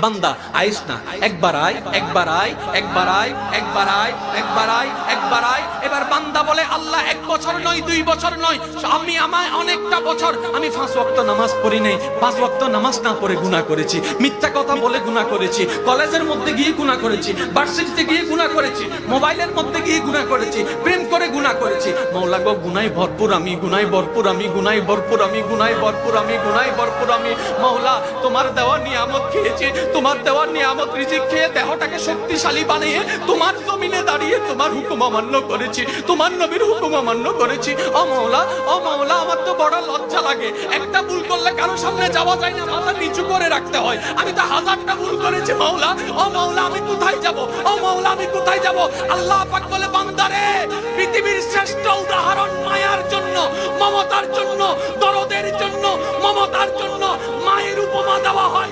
বান্দা আইস না, একবার আয়, একবার আয়, একবার আয়, একবার আয়, একবার আয়, একবার আয়। এবার বান্দা বলে আল্লাহ 1 বছর নয়, 2 বছর নয়, আমি আমায় অনেকটা বছর আমি 5 ওয়াক্ত নামাজ পড়ি নাই, 5 ওয়াক্ত নামাজ না পড়ে গুনাহ করেছি, মিথ্যা কথা বলে গুনাহ করেছি, কলেজের মধ্যে গিয়ে গুনাহ করেছি, ভার্সিটিতে গিয়ে গুনাহ করেছি, মোবাইলের মধ্যে গিয়ে গুনাহ করেছি, প্রেম করে গুনাহ করেছি। মাওলা গো গুনাহে ভরপুর আমি, গুনাহে ভরপুর আমি, গুনাহে ভরপুর আমি, গুনাহে ভরপুর আমি, গুনাহে ভরপুর আমি। মাওলা তোমার দেওয়া নিয়ামত খেয়েছি, তোমার দেওয়া নিয়ামত রিজিক খেয়ে দেহটাকে শক্তিশালী বানিয়ে তোমার জমিনে দাঁড়িয়ে তোমার হুকুম অমান্য করেছি, তোমার নবীর হুকুম অমান্য করেছি। ও মাওলা, ও মাওলা, আমার তো বড় লজ্জা লাগে, একটা ভুল করলে কারো সামনে যাওয়া যায় না, মাথা নিচু করে রাখতে হয়। আমি তো 1000টা ভুল করেছি মাওলা, ও মাওলা আমি কোথায় যাব, ও মাওলা আমি কোথায় যাব? আল্লাহ পাক বলে বান্দারে, পৃথিবীর শ্রেষ্ঠ উদাহরণ মায়ার জন্য, মমতার জন্য, দরদের জন্য, মমতার জন্য মায়ের উপমা দেওয়া হয়।